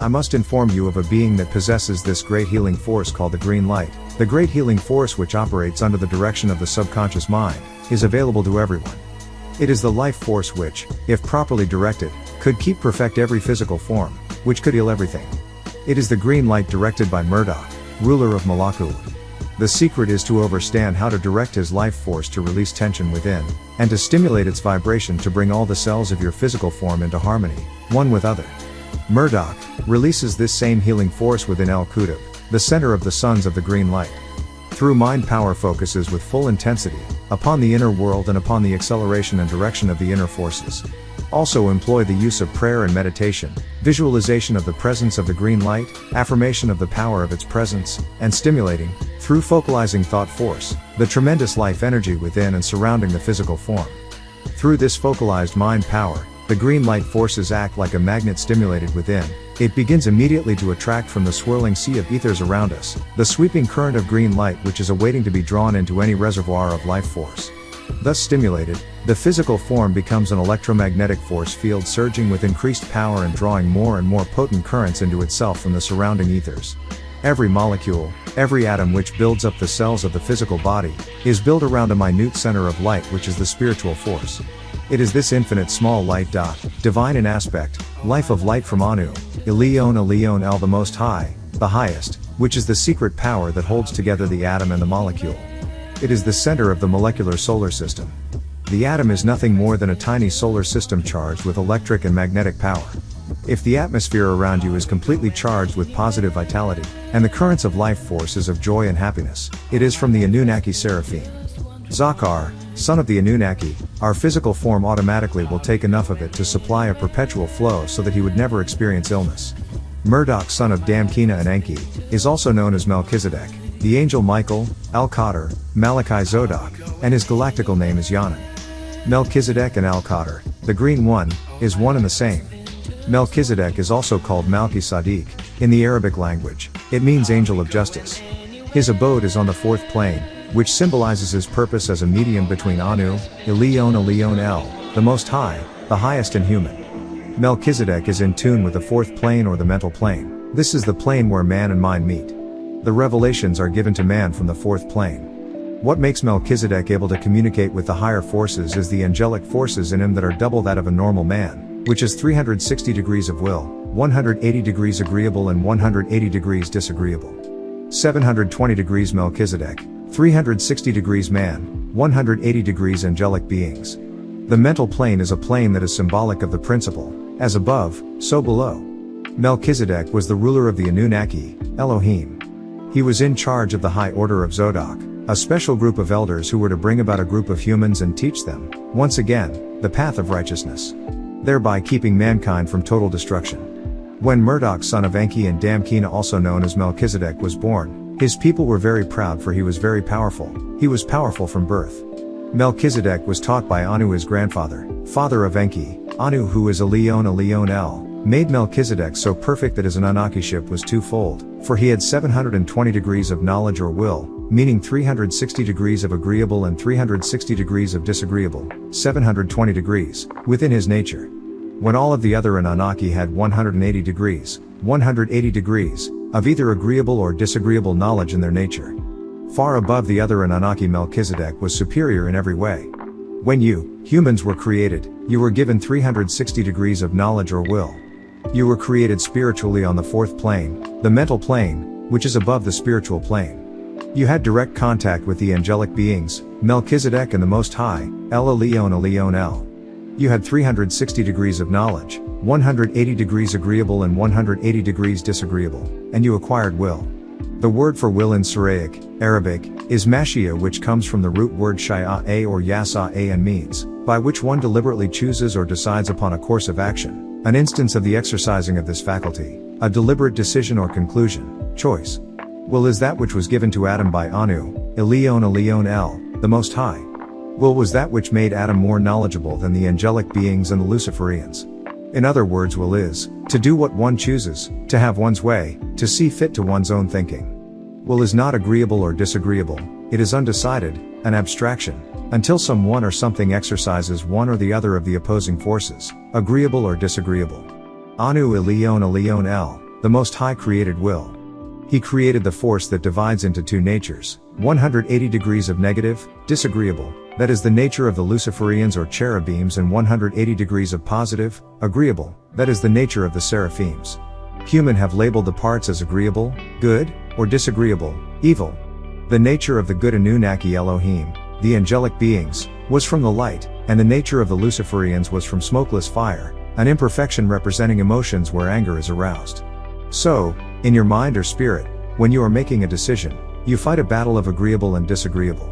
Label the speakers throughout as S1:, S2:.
S1: I must inform you of a being that possesses this great healing force called the green light. The great healing force, which operates under the direction of the subconscious mind, is available to everyone. It is the life force which, if properly directed, could perfect every physical form, which could heal everything. It is the green light directed by Murdoch, ruler of Malakut. The secret is to understand how to direct his life force to release tension within, and to stimulate its vibration to bring all the cells of your physical form into harmony, one with other. Murdoch releases this same healing force within El-Qutb, the center of the sons of the green light. Through mind power focuses with full intensity upon the inner world and upon the acceleration and direction of the inner forces. Also employ the use of prayer and meditation, visualization of the presence of the green light, affirmation of the power of its presence, and stimulating, through focalizing thought force, the tremendous life energy within and surrounding the physical form. Through this focalized mind power, the green light forces act like a magnet stimulated within. It begins immediately to attract from the swirling sea of ethers around us, the sweeping current of green light which is awaiting to be drawn into any reservoir of life force. Thus stimulated, the physical form becomes an electromagnetic force field surging with increased power and drawing more and more potent currents into itself from the surrounding ethers. Every molecule, every atom which builds up the cells of the physical body, is built around a minute center of light which is the spiritual force. It is this infinite small light dot, divine in aspect, life of light from Anu, Yaa-Nun El, the Most High, the highest, which is the secret power that holds together the atom and the molecule. It is the center of the molecular solar system. The atom is nothing more than a tiny solar system charged with electric and magnetic power. If the atmosphere around you is completely charged with positive vitality, and the currents of life force is of joy and happiness, it is from the Anunnaki Seraphim. Zakar, son of the Anunnaki, our physical form automatically will take enough of it to supply a perpetual flow so that he would never experience illness. Murdoch, son of Damkina and Enki, is also known as Melchizedek, the angel Michael, Al-Qadr, Malachi Zodok, and his galactical name is Yaa-Nun. Melchizedek and Al-Qadr, the green one, is one and the same. Melchizedek is also called Malki Sadiq, in the Arabic language. It means angel of justice. His abode is on the fourth plane, which symbolizes his purpose as a medium between Anu, Yaa-Nun El, the Most High, the highest and human. Melchizedek is in tune with the fourth plane or the mental plane. This is the plane where man and mind meet. The revelations are given to man from the fourth plane. What makes Melchizedek able to communicate with the higher forces is the angelic forces in him that are double that of a normal man, which is 360 degrees of will, 180 degrees agreeable and 180 degrees disagreeable. 720 degrees Melchizedek, 360 degrees man, 180 degrees angelic beings. The mental plane is a plane that is symbolic of the principle, as above, so below. Melchizedek was the ruler of the Anunnaki, Elohim. He was in charge of the High Order of Zodok, a special group of elders who were to bring about a group of humans and teach them, once again, the path of righteousness, thereby keeping mankind from total destruction. When Murdoch, son of Enki and Damkina, also known as Melchizedek, was born, his people were very proud, for he was very powerful. He was powerful from birth. Melchizedek was taught by Anu, his grandfather, father of Enki. Anu, who is Yaa-Nun El, made Melchizedek so perfect that his Anunnaki-ship was twofold, for he had 720 degrees of knowledge or will, meaning 360 degrees of agreeable and 360 degrees of disagreeable, 720 degrees, within his nature. When all of the other Anunnaki had 180 degrees, 180 degrees, of either agreeable or disagreeable knowledge in their nature. Far above the other Anunnaki, Melchizedek was superior in every way. When you, humans, were created, you were given 360 degrees of knowledge or will. You were created spiritually on the fourth plane, the mental plane, which is above the spiritual plane. You had direct contact with the angelic beings, Melchizedek and the Most High, Yaa-Nun El. You had 360 degrees of knowledge, 180 degrees agreeable and 180 degrees disagreeable, and you acquired will. The word for will in Syriac, Arabic, is mashia, which comes from the root word shay'a or yasa and means, by which one deliberately chooses or decides upon a course of action. An instance of the exercising of this faculty, a deliberate decision or conclusion, choice. Will is that which was given to Adam by Anu, Yaa-Nun El, the Most High. Will was that which made Adam more knowledgeable than the angelic beings and the Luciferians. In other words, will is to do what one chooses, to have one's way, to see fit to one's own thinking. Will is not agreeable or disagreeable, it is undecided, an abstraction, until someone or something exercises one or the other of the opposing forces, agreeable or disagreeable. Anu Yaa-Nun El, the Most High created will. He created the force that divides into two natures, 180 degrees of negative, disagreeable, that is the nature of the Luciferians or cherubims, and 180 degrees of positive, agreeable, that is the nature of the seraphims. Human have labeled the parts as agreeable, good, or disagreeable, evil. The nature of the good Anunnaki Elohim, the angelic beings, was from the light, and the nature of the Luciferians was from smokeless fire, an imperfection representing emotions where anger is aroused. So, in your mind or spirit, when you are making a decision, you fight a battle of agreeable and disagreeable.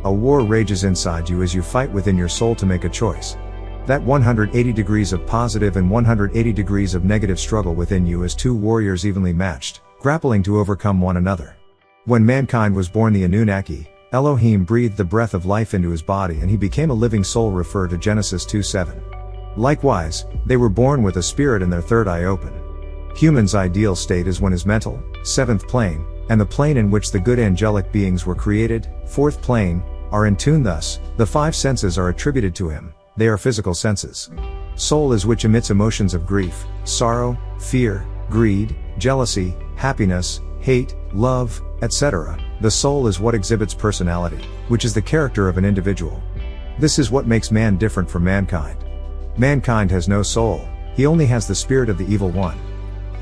S1: A war rages inside you as you fight within your soul to make a choice. That 180 degrees of positive and 180 degrees of negative struggle within you as two warriors evenly matched, grappling to overcome one another. When mankind was born, the Anunnaki, Elohim breathed the breath of life into his body and he became a living soul, refer to Genesis 2:7. Likewise, they were born with a spirit and their third eye open. Human's ideal state is when his mental, seventh plane, and the plane in which the good angelic beings were created, fourth plane, are in tune. Thus, the five senses are attributed to him. They are physical senses. Soul is which emits emotions of grief, sorrow, fear, greed, jealousy, happiness, hate, love, etc. The soul is what exhibits personality, which is the character of an individual. This is what makes man different from mankind. Mankind has no soul, he only has the spirit of the evil one.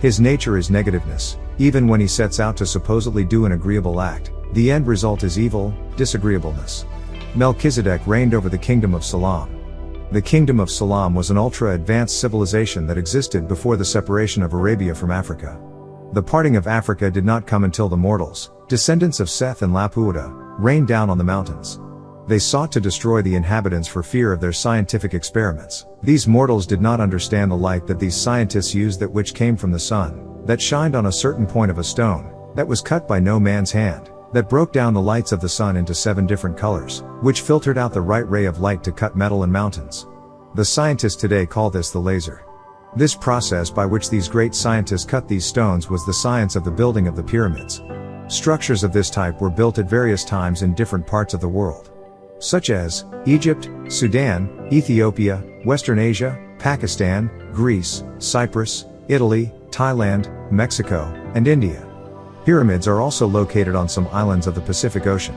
S1: His nature is negativeness. Even when he sets out to supposedly do an agreeable act, the end result is evil, disagreeableness. Melchizedek reigned over the kingdom of Salam. The kingdom of Salam was an ultra-advanced civilization that existed before the separation of Arabia from Africa. The parting of Africa did not come until the mortals, descendants of Seth and Laputa, rained down on the mountains. They sought to destroy the inhabitants for fear of their scientific experiments. These mortals did not understand the light that these scientists used, that which came from the sun, that shined on a certain point of a stone, that was cut by no man's hand, that broke down the lights of the sun into 7 different colors, which filtered out the right ray of light to cut metal and mountains. The scientists today call this the laser. This process by which these great scientists cut these stones was the science of the building of the pyramids. Structures of this type were built at various times in different parts of the world, such as Egypt, Sudan, Ethiopia, Western Asia, Pakistan, Greece, Cyprus, Italy, Thailand, Mexico, and India. Pyramids are also located on some islands of the Pacific Ocean.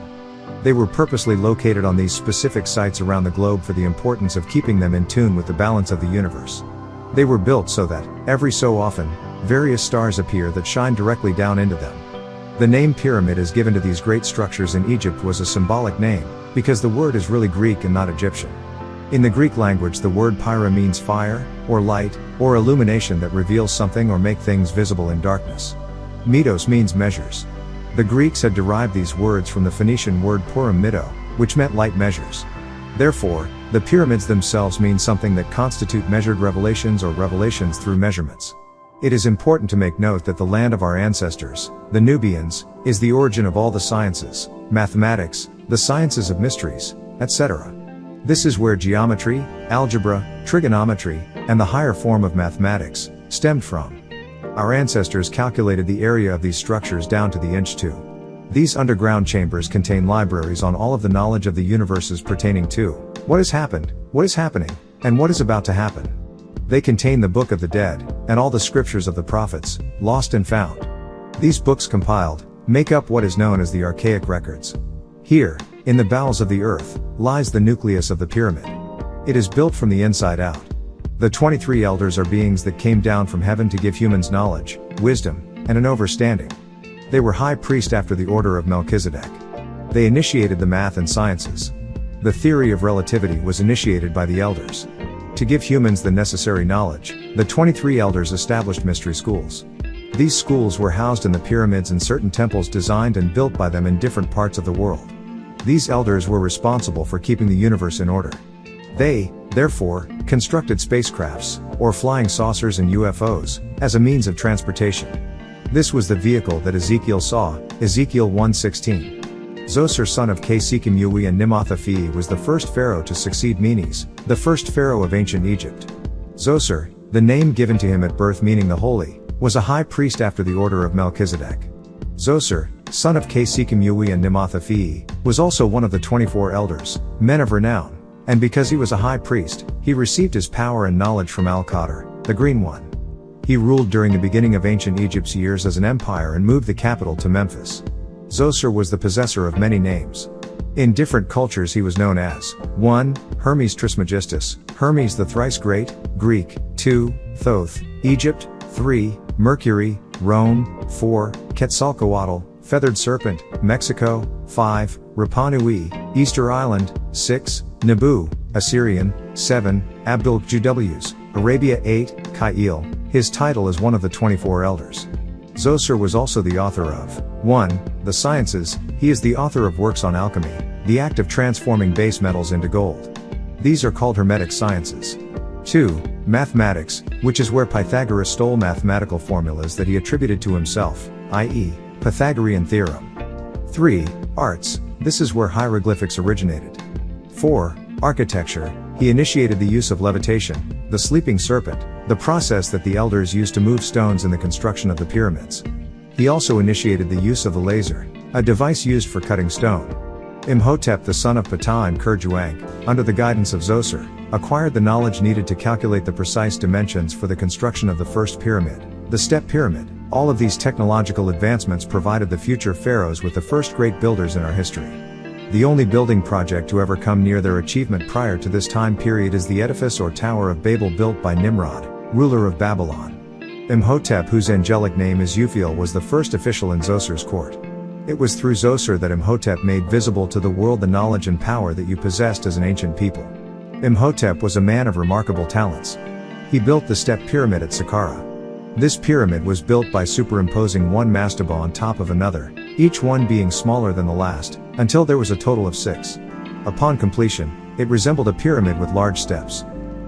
S1: They were purposely located on these specific sites around the globe for the importance of keeping them in tune with the balance of the universe. They were built so that, every so often, various stars appear that shine directly down into them. The name pyramid is given to these great structures in Egypt was a symbolic name, because the word is really Greek and not Egyptian. In the Greek language, the word pyra means fire, or light, or illumination that reveals something or make things visible in darkness. Mitos means measures. The Greeks had derived these words from the Phoenician word purim mito, which meant light measures. Therefore, the pyramids themselves mean something that constitute measured revelations or revelations through measurements. It is important to make note that the land of our ancestors, the Nubians, is the origin of all the sciences, mathematics, the sciences of mysteries, etc. This is where geometry, algebra, trigonometry, and the higher form of mathematics stemmed from. Our ancestors calculated the area of these structures down to the inch too. These underground chambers contain libraries on all of the knowledge of the universes pertaining to what has happened, what is happening, and what is about to happen. They contain the Book of the Dead, and all the scriptures of the prophets, lost and found. These books compiled, make up what is known as the archaic records. Here, in the bowels of the earth, lies the nucleus of the pyramid. It is built from the inside out. The 23 elders are beings that came down from heaven to give humans knowledge, wisdom, and an understanding. They were high priest after the order of Melchizedek. They initiated the math and sciences. The theory of relativity was initiated by the elders. To give humans the necessary knowledge, the 23 elders established mystery schools. These schools were housed in the pyramids and certain temples designed and built by them in different parts of the world. These elders were responsible for keeping the universe in order. They, therefore, constructed spacecrafts, or flying saucers and UFOs, as a means of transportation. This was the vehicle that Ezekiel saw, Ezekiel 1:16. Zoser son of K-Sekim-Yui and Nimotha-Fi was the first pharaoh to succeed Menes, the first pharaoh of ancient Egypt. Zoser, the name given to him at birth meaning the holy, was a high priest after the order of Melchizedek. Zoser, son of K-Sekim-Yui and Nimotha-Fi, was also one of the 24 elders, men of renown, and because he was a high priest, he received his power and knowledge from Al-Qadr, the Green One. He ruled during the beginning of ancient Egypt's years as an empire and moved the capital to Memphis. Zoser was the possessor of many names. In different cultures he was known as 1. Hermes Trismegistus, Hermes the thrice great, Greek, 2. Thoth, Egypt, 3. Mercury, Rome, 4. Quetzalcoatl, feathered serpent, Mexico, 5. Rapa Nui, Easter Island, 6. Nabu, Assyrian, 7. Abdul-Qws, Arabia, 8. Kail, his title is one of the 24 elders. Zoser was also the author of 1. The Sciences. He is the author of works on alchemy, the act of transforming base metals into gold. These are called Hermetic sciences. 2. Mathematics, which is where Pythagoras stole mathematical formulas that he attributed to himself, i.e., Pythagorean theorem. 3. Arts, this is where hieroglyphics originated. 4. Architecture, he initiated the use of levitation, the sleeping serpent, the process that the elders used to move stones in the construction of the pyramids. He also initiated the use of the laser, a device used for cutting stone. Imhotep, the son of Ptah and Kerjuank, under the guidance of Zoser, acquired the knowledge needed to calculate the precise dimensions for the construction of the first pyramid, the Step Pyramid. All of these technological advancements provided the future pharaohs with the first great builders in our history. The only building project to ever come near their achievement prior to this time period is the edifice or Tower of Babel built by Nimrod, ruler of Babylon. Imhotep, whose angelic name is Uphiel, was the first official in Zoser's court. It was through Zoser that Imhotep made visible to the world the knowledge and power that you possessed as an ancient people. Imhotep was a man of remarkable talents. He built the Step Pyramid at Saqqara. This pyramid was built by superimposing one mastaba on top of another, each one being smaller than the last, until there was a total of 6. Upon completion, it resembled a pyramid with large steps.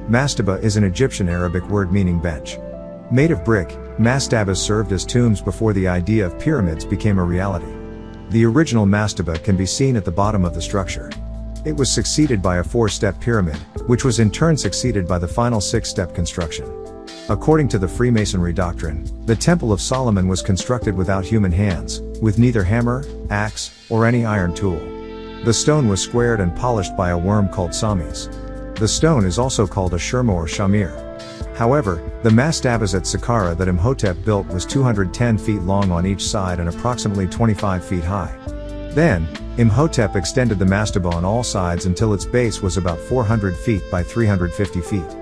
S1: Mastaba is an Egyptian Arabic word meaning bench. Made of brick, mastabas served as tombs before the idea of pyramids became a reality. The original mastaba can be seen at the bottom of the structure. It was succeeded by a 4-step pyramid, which was in turn succeeded by the final 6-step construction. According to the Freemasonry doctrine, the Temple of Solomon was constructed without human hands, with neither hammer, axe, or any iron tool. The stone was squared and polished by a worm called Samis. The stone is also called a shurma or shamir. However, the mastabas at Saqqara that Imhotep built was 210 feet long on each side and approximately 25 feet high. Then, Imhotep extended the mastaba on all sides until its base was about 400 feet by 350 feet.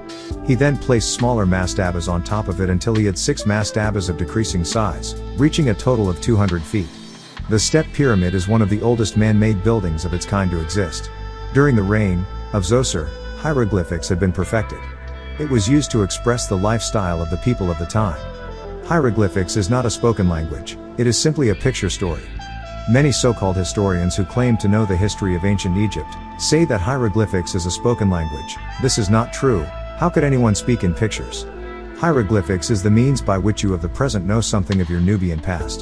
S1: He then placed smaller mastabas on top of it until he had 6 mastabas of decreasing size, reaching a total of 200 feet. The Step Pyramid is one of the oldest man-made buildings of its kind to exist. During the reign of Zoser, hieroglyphics had been perfected. It was used to express the lifestyle of the people of the time. Hieroglyphics is not a spoken language, it is simply a picture story. Many so-called historians who claim to know the history of ancient Egypt say that hieroglyphics is a spoken language. This is not true. How could anyone speak in pictures? Hieroglyphics is the means by which you of the present know something of your Nubian past.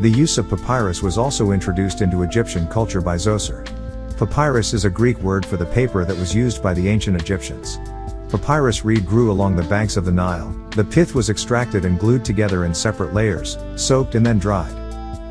S1: The use of papyrus was also introduced into Egyptian culture by Zoser. Papyrus is a Greek word for the paper that was used by the ancient Egyptians. Papyrus reed grew along the banks of the Nile. The pith was extracted and glued together in separate layers, soaked and then dried.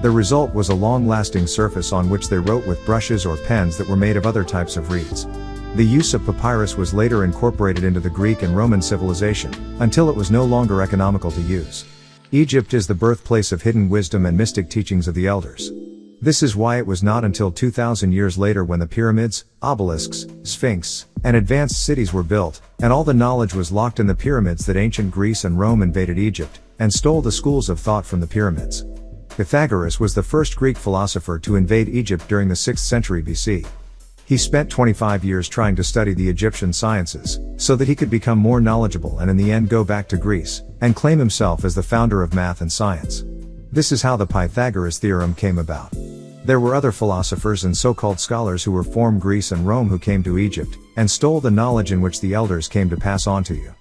S1: The result was a long-lasting surface on which they wrote with brushes or pens that were made of other types of reeds. The use of papyrus was later incorporated into the Greek and Roman civilization, until it was no longer economical to use. Egypt is the birthplace of hidden wisdom and mystic teachings of the elders. This is why it was not until 2,000 years later when the pyramids, obelisks, sphinx, and advanced cities were built, and all the knowledge was locked in the pyramids that ancient Greece and Rome invaded Egypt, and stole the schools of thought from the pyramids. Pythagoras was the first Greek philosopher to invade Egypt during the 6th century BC. He spent 25 years trying to study the Egyptian sciences, so that he could become more knowledgeable and in the end go back to Greece, and claim himself as the founder of math and science. This is how the Pythagoras theorem came about. There were other philosophers and so-called scholars who were from Greece and Rome who came to Egypt, and stole the knowledge in which the elders came to pass on to you.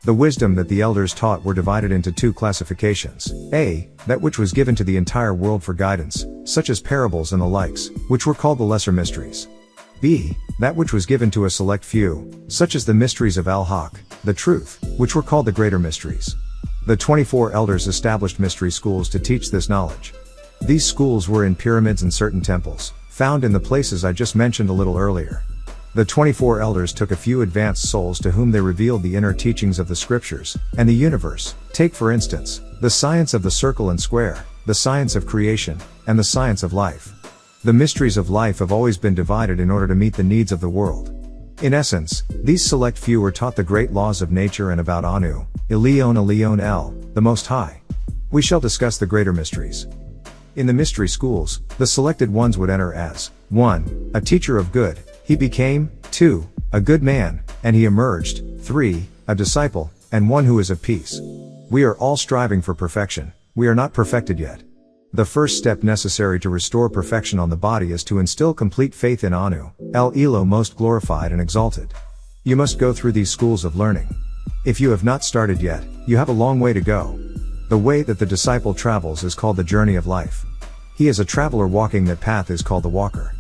S1: The wisdom that the elders taught were divided into 2 classifications. A, that which was given to the entire world for guidance, such as parables and the likes, which were called the lesser mysteries. B, that which was given to a select few, such as the mysteries of Al-Haq, the truth, which were called the greater mysteries. The 24 elders established mystery schools to teach this knowledge. These schools were in pyramids and certain temples, found in the places I just mentioned a little earlier. The 24 elders took a few advanced souls to whom they revealed the inner teachings of the scriptures and the universe. Take for instance, the science of the circle and square, the science of creation, and the science of life. The mysteries of life have always been divided in order to meet the needs of the world. In essence, these select few were taught the great laws of nature and about Anu, Ilion El, the Most High. We shall discuss the greater mysteries. In the mystery schools, the selected ones would enter as 1. A teacher of good, he became, 2. A good man, and he emerged, 3. A disciple, and one who is of peace. We are all striving for perfection, we are not perfected yet. The first step necessary to restore perfection on the body is to instill complete faith in Anu, El Elo most glorified and exalted. You must go through these schools of learning. If you have not started yet, you have a long way to go. The way that the disciple travels is called the journey of life. He is a traveler walking that path is called the walker.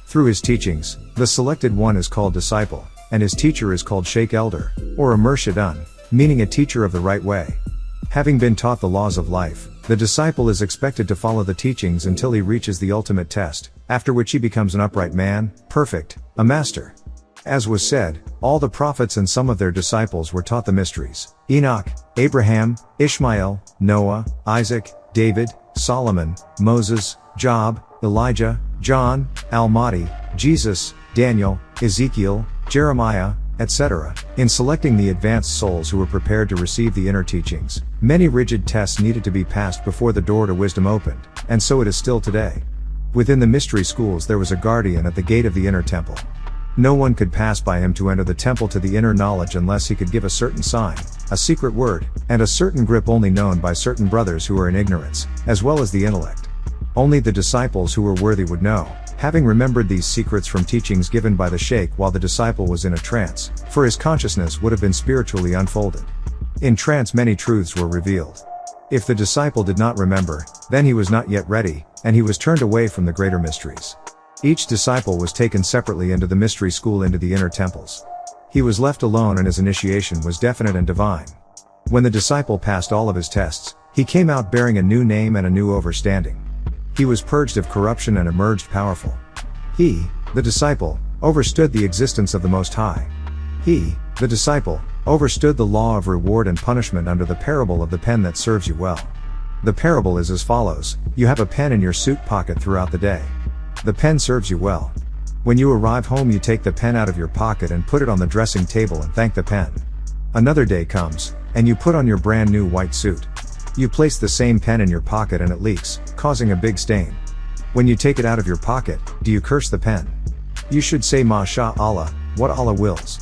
S1: Through his teachings, the selected one is called disciple, and his teacher is called Sheikh Elder, or a Murshidun, meaning a teacher of the right way. Having been taught the laws of life, the disciple is expected to follow the teachings until he reaches the ultimate test, after which he becomes an upright man, perfect, a master. As was said, all the prophets and some of their disciples were taught the mysteries: Enoch, Abraham, Ishmael, Noah, Isaac, David, Solomon, Moses, Job, Elijah, John, Al-Mahdi, Jesus, Daniel, Ezekiel, Jeremiah, etc. In selecting the advanced souls who were prepared to receive the inner teachings, many rigid tests needed to be passed before the door to wisdom opened, and so it is still today. Within the mystery schools there was a guardian at the gate of the inner temple. No one could pass by him to enter the temple to the inner knowledge unless he could give a certain sign, a secret word, and a certain grip only known by certain brothers who are in ignorance, as well as the intellect. Only the disciples who were worthy would know, having remembered these secrets from teachings given by the Sheikh while the disciple was in a trance, for his consciousness would have been spiritually unfolded. In trance many truths were revealed. If the disciple did not remember, then he was not yet ready, and he was turned away from the greater mysteries. Each disciple was taken separately into the mystery school into the inner temples. He was left alone and his initiation was definite and divine. When the disciple passed all of his tests, he came out bearing a new name and a new overstanding. He was purged of corruption and emerged powerful. He, the disciple, overstood the existence of the Most High. He, the disciple, overstood the law of reward and punishment under the parable of the pen that serves you well. The parable is as follows: you have a pen in your suit pocket throughout the day. The pen serves you well. When you arrive home you take the pen out of your pocket and put it on the dressing table and thank the pen. Another day comes, and you put on your brand new white suit. You place the same pen in your pocket and it leaks, causing a big stain. When you take it out of your pocket, do you curse the pen? You should say Masha Allah, what Allah wills.